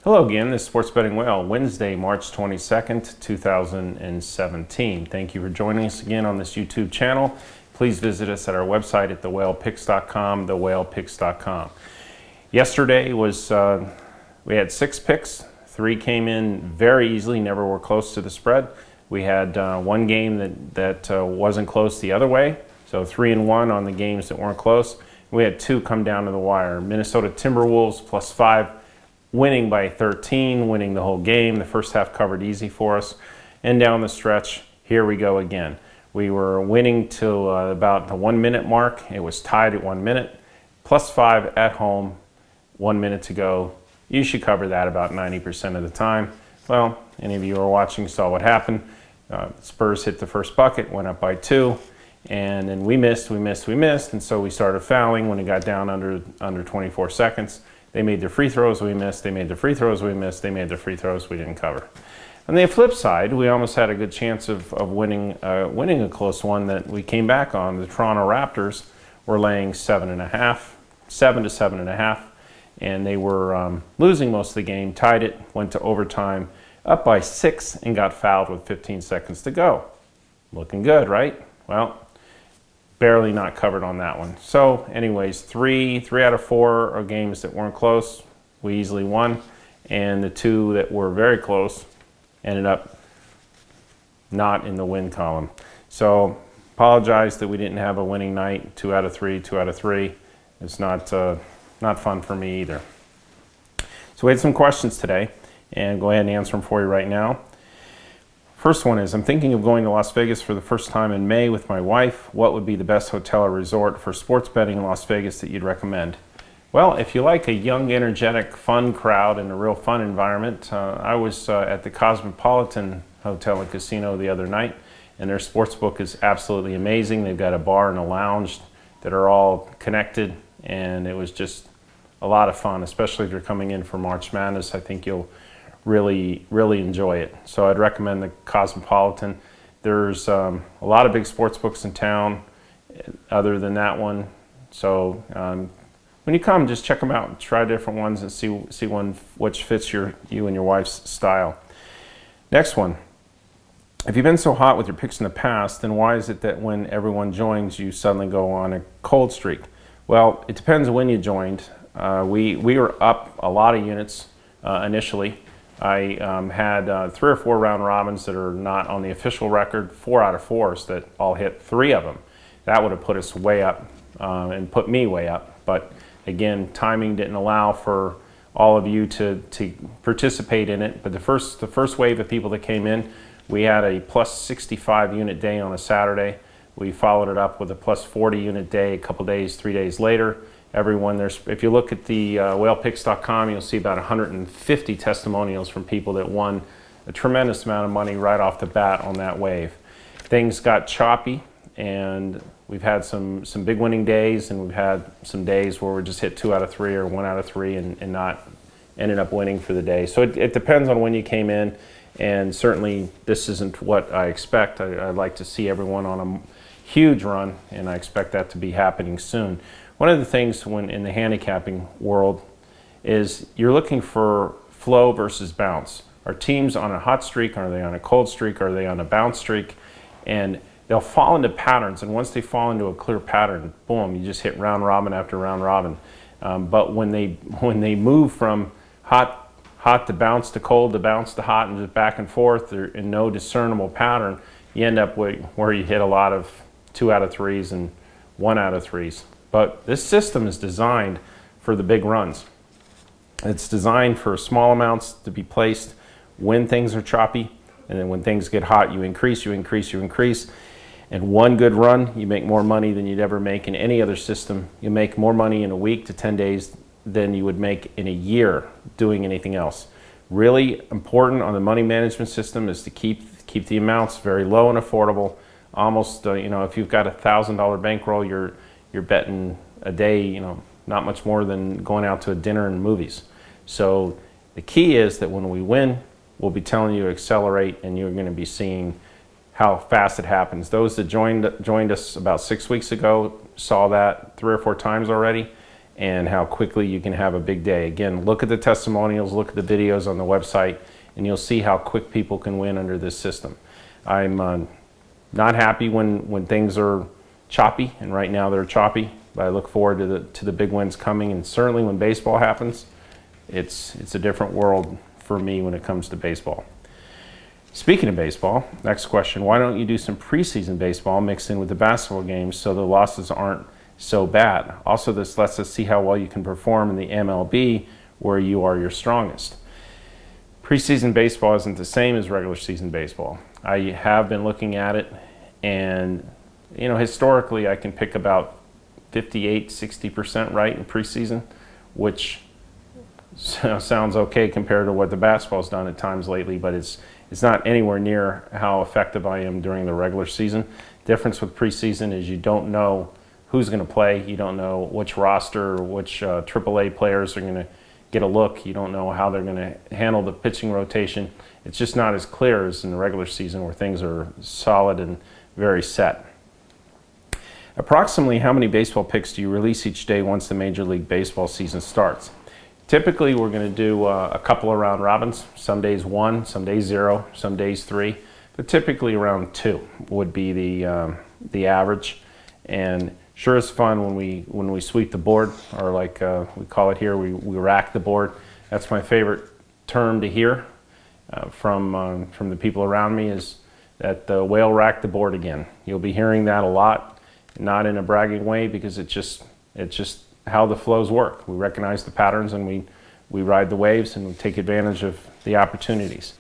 Hello again, this is Sports Betting Whale, Wednesday, March 22nd, 2017. Thank you for joining us again on this YouTube channel. Please visit us at our website at thewhalepicks.com, thewhalepicks.com. Yesterday was, we had 6 picks. 3 came in very easily, never were close to the spread. We had one game that wasn't close the other way, so 3-1 on the games that weren't close. We had 2 come down to the wire. Minnesota Timberwolves +5. Winning by 13, winning the whole game. The first half covered easy for us. And down the stretch, here we go again. We were winning till about the 1 minute mark. It was tied at 1 minute. +5 at home, 1 minute to go. You should cover that about 90% of the time. Well, any of you who are watching saw what happened. Spurs hit the first bucket, went up by 2. And then we missed. And so we started fouling when it got down under 24 seconds. They made their free throws, we missed. They made their free throws, we missed. They made their free throws, we didn't cover. On the flip side, we almost had a good chance of winning a close one that we came back on. The Toronto Raptors were laying 7.5, 7 to 7.5, and they were losing most of the game. Tied it, went to overtime, up by 6, and got fouled with 15 seconds to go. Looking good, right? Well, barely not covered on that one. So anyways, 3 out of 4 are games that weren't close. We easily won. And the 2 that were very close ended up not in the win column. So apologize that we didn't have a winning night. 2 out of 3, 2 out of 3. It's not fun for me either. So we had some questions today, and go ahead and answer them for you right now. First one is, I'm thinking of going to Las Vegas for the first time in May with my wife. What would be the best hotel or resort for sports betting in Las Vegas that you'd recommend? Well, if you like a young, energetic, fun crowd and a real fun environment, I was at the Cosmopolitan Hotel and Casino the other night, and their sports book is absolutely amazing. They've got a bar and a lounge that are all connected, and it was just a lot of fun, especially if you're coming in for March Madness. I think you'll really enjoy it. So I'd recommend the Cosmopolitan. There's a lot of big sports books in town other than that one. So when you come, just check them out and try different ones and see one which fits you and your wife's style. Next one. If you've been so hot with your picks in the past, then why is it that when everyone joins, you suddenly go on a cold streak? Well, it depends when you joined. We were up a lot of units initially. I had 3 or 4 round robins that are not on the official record, 4 out of 4s that all hit 3 of them. That would have put us way up and put me way up. But again, timing didn't allow for all of you to participate in it. But the first wave of people that came in, we had a +65 unit day on a Saturday. We followed it up with a +40 unit day a couple days, 3 days later. If you look at the whalepicks.com, you'll see about 150 testimonials from people that won a tremendous amount of money right off the bat on that wave. Things got choppy, and we've had some big winning days, and we've had some days where we just hit 2 out of 3 or 1 out of 3 and not ended up winning for the day. So it depends on when you came in, and certainly this isn't what I expect. I'd like to see everyone on a huge run, and I expect that to be happening soon. One of the things when in the handicapping world is you're looking for flow versus bounce. Are teams on a hot streak? Are they on a cold streak? Are they on a bounce streak? And they'll fall into patterns, and once they fall into a clear pattern, boom, you just hit round robin after round robin. But when they move from hot to bounce to cold to bounce to hot and just back and forth, they're in no discernible pattern, you end up where you hit a lot of 2 out of 3s and 1 out of 3s. But this system is designed for the big runs. It's designed for small amounts to be placed when things are choppy, and then when things get hot, you increase. And one good run, you make more money than you'd ever make in any other system. You make more money in a week to 10 days than you would make in a year doing anything else. Really important on the money management system is to keep the amounts very low and affordable. Almost, if you've got a $1,000 bankroll, you're betting a day, not much more than going out to a dinner and movies. So the key is that when we win, we'll be telling you to accelerate, and you're going to be seeing how fast it happens. Those that joined us about 6 weeks ago saw that 3 or 4 times already, and how quickly you can have a big day. Again, look at the testimonials, look at the videos on the website, and you'll see how quick people can win under this system. I'm not happy when things are choppy, and right now they're choppy, but I look forward to the big wins coming, and certainly when baseball happens, it's a different world for me when it comes to baseball. Speaking of baseball, next question, why don't you do some preseason baseball mixed in with the basketball games so the losses aren't so bad? Also, this lets us see how well you can perform in the MLB where you are your strongest. Preseason baseball isn't the same as regular season baseball. I have been looking at it, and historically I can pick about 58-60% right in preseason, which sounds okay compared to what the basketball's done at times lately, but it's not anywhere near how effective I am during the regular season. Difference with preseason is you don't know who's going to play. You don't know which roster, which AAA players are going to get a look. You don't know how they're going to handle the pitching rotation. It's just not as clear as in the regular season where things are solid and very set. Approximately how many baseball picks do you release each day once the Major League Baseball season starts? Typically, we're going to do a couple of round robins. Some days 1, some days 0, some days 3, but typically around 2 would be the average. And sure is fun when we sweep the board, or like we call it here, we rack the board. That's my favorite term to hear from the people around me, is that the whale racked the board again. You'll be hearing that a lot, not in a bragging way, because it's just how the flows work. We recognize the patterns, and we ride the waves, and we take advantage of the opportunities.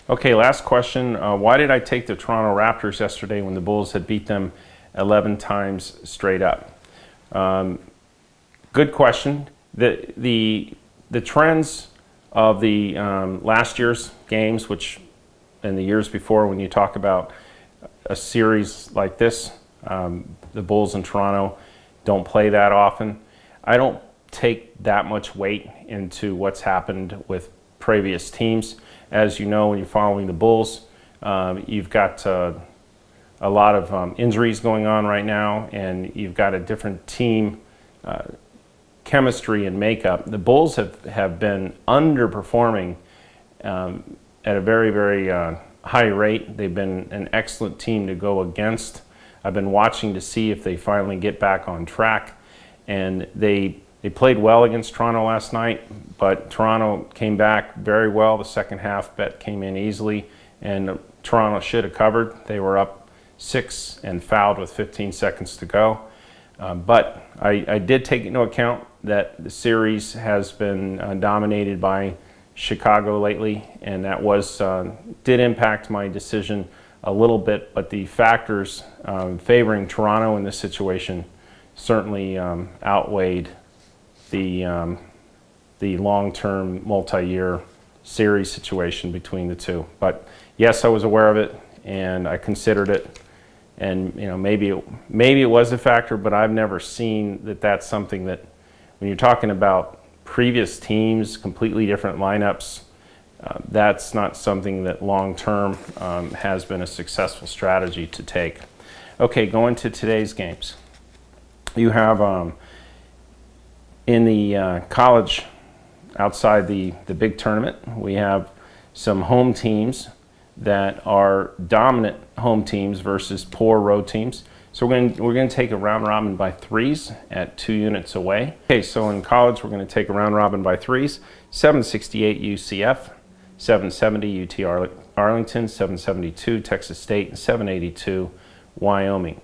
Okay, last question. Why did I take the Toronto Raptors yesterday when the Bulls had beat them 11 times straight up? Good question. The trends of the last year's games, which and the years before, when you talk about a series like this, the Bulls in Toronto don't play that often. I don't take that much weight into what's happened with previous teams. As you know, when you're following the Bulls, you've got a lot of injuries going on right now, and you've got a different team chemistry and makeup. The Bulls have been underperforming at a very, very high rate. They've been an excellent team to go against. I've been watching to see if they finally get back on track. And they played well against Toronto last night, but Toronto came back very well. The second half bet came in easily, and Toronto should have covered. They were up 6 and fouled with 15 seconds to go. But I did take into account that the series has been dominated by Chicago lately, and that did impact my decision a little bit, but the factors favoring Toronto in this situation certainly outweighed the long-term, multi-year series situation between the two. But yes, I was aware of it, and I considered it, and maybe it was a factor, but I've never seen that that's something that, when you're talking about previous teams, completely different lineups, that's not something that long-term has been a successful strategy to take. Okay, going to today's games. You have in the college, outside the big tournament, we have some home teams that are dominant home teams versus poor road teams. So we're going to take a round robin by threes at 2 units away. Okay, so in college we're going to take a round robin by threes. 768 UCF, 770 UT Arlington, 772 Texas State, and 782 Wyoming.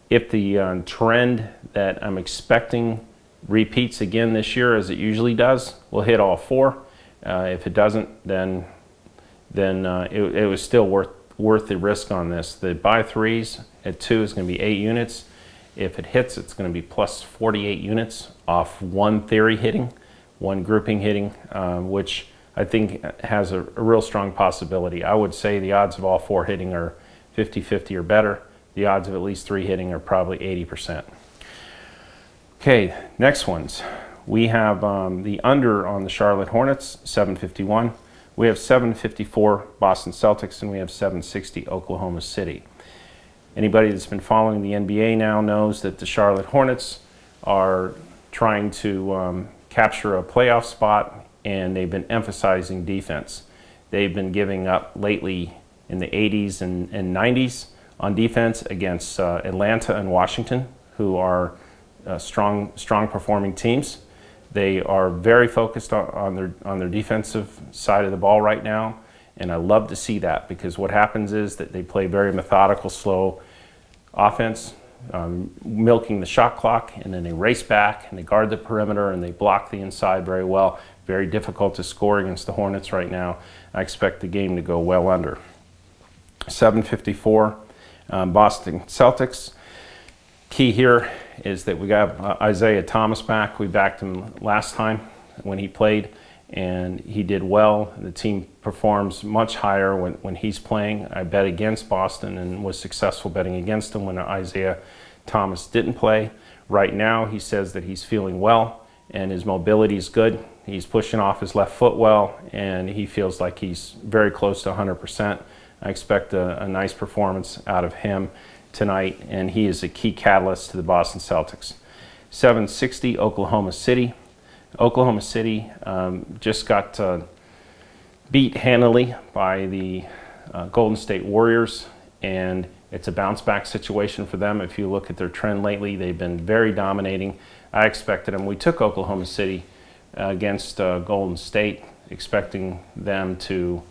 If the trend that I'm expecting repeats again this year, as it usually does, we'll hit all 4. If it doesn't, then it was still worth the risk on this. The by threes at 2 is going to be 8 units. If it hits, it's going to be plus 48 units off one theory hitting, one grouping hitting, which I think has a real strong possibility. I would say the odds of all 4 hitting are 50-50 or better. The odds of at least 3 hitting are probably 80%. Okay, next ones. We have the under on the Charlotte Hornets, 751. We have 754 Boston Celtics, and we have 760 Oklahoma City. Anybody that's been following the NBA now knows that the Charlotte Hornets are trying to capture a playoff spot, and they've been emphasizing defense. They've been giving up lately in the 80s and 90s on defense against Atlanta and Washington, who are strong performing teams. They are very focused on their defensive side of the ball right now, and I love to see that, because what happens is that they play very methodical, slow offense, milking the shot clock, and then they race back and they guard the perimeter and they block the inside very well. Very difficult to score against the Hornets right now. I expect the game to go well under. 7:54, Boston Celtics. Key here is that we got Isaiah Thomas back. We backed him last time when he played, and he did well. The team performs much higher when he's playing. I bet against Boston and was successful betting against him when Isaiah Thomas didn't play. Right now, he says that he's feeling well and his mobility is good. He's pushing off his left foot well, and he feels like he's very close to 100%. I expect a nice performance out of him tonight, and he is a key catalyst to the Boston Celtics. 7:60, Oklahoma City. Oklahoma City just got beat handily by the Golden State Warriors, and it's a bounce back situation for them. If you look at their trend lately, they've been very dominating. I expected them. We took Oklahoma City against Golden State, expecting them to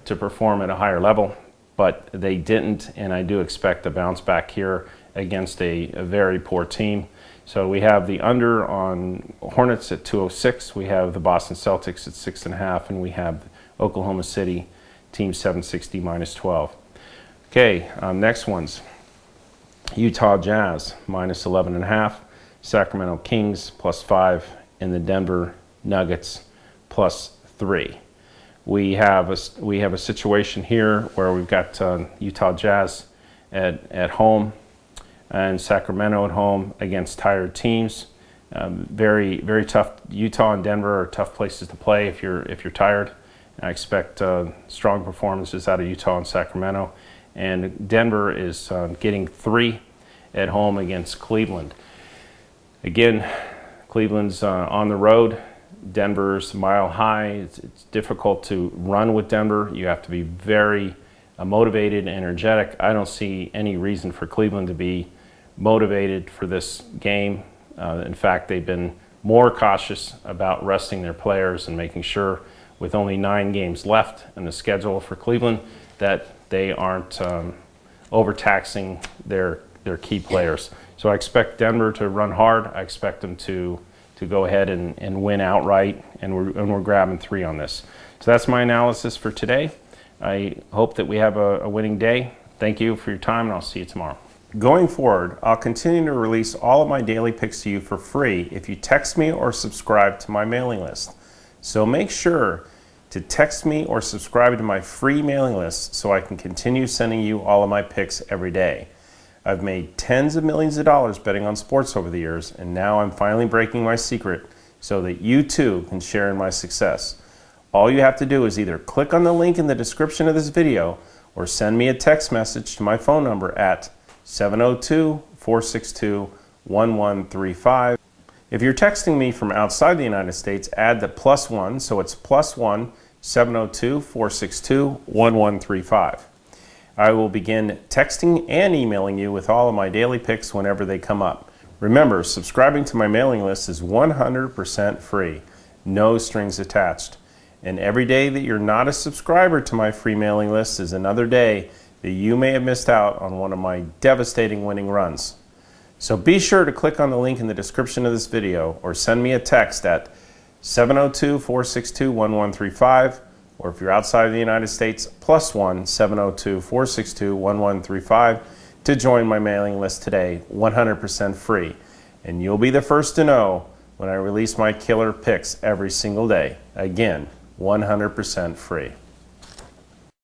perform at a higher level, but they didn't, and I do expect a bounce back here against a very poor team. So we have the under on Hornets at 206, we have the Boston Celtics at 6.5, and we have Oklahoma City team 760 minus 12. Okay, next one's Utah Jazz minus 11.5, Sacramento Kings +5, and the Denver Nuggets +3. We have a situation here where we've got Utah Jazz at home and Sacramento at home against tired teams. Very tough. Utah and Denver are tough places to play if you're tired. I expect strong performances out of Utah and Sacramento, and Denver is getting 3 at home against Cleveland. Again, Cleveland's on the road. Denver's mile high. It's difficult to run with Denver. You have to be very motivated and energetic. I don't see any reason for Cleveland to be motivated for this game. In fact, they've been more cautious about resting their players and making sure, with only 9 games left in the schedule for Cleveland, that they aren't overtaxing their key players. So I expect Denver to run hard. I expect them to go ahead and win outright, and we're grabbing 3 on this. So that's my analysis for today. I hope that we have a winning day. Thank you for your time, and I'll see you tomorrow. Going forward, I'll continue to release all of my daily picks to you for free if you text me or subscribe to my mailing list. So make sure to text me or subscribe to my free mailing list so I can continue sending you all of my picks every day. I've made tens of millions of dollars betting on sports over the years, and now I'm finally breaking my secret so that you too can share in my success. All you have to do is either click on the link in the description of this video or send me a text message to my phone number at 702-462-1135. If you're texting me from outside the United States, add the +1, so it's +1 702-462-1135. I will begin texting and emailing you with all of my daily picks whenever they come up. Remember, subscribing to my mailing list is 100% free, no strings attached. And every day that you're not a subscriber to my free mailing list is another day that you may have missed out on one of my devastating winning runs. So be sure to click on the link in the description of this video or send me a text at 702-462-1135, or if you're outside of the United States, +1 702-462-1135 to join my mailing list today, 100% free. And you'll be the first to know when I release my killer picks every single day. Again, 100% free.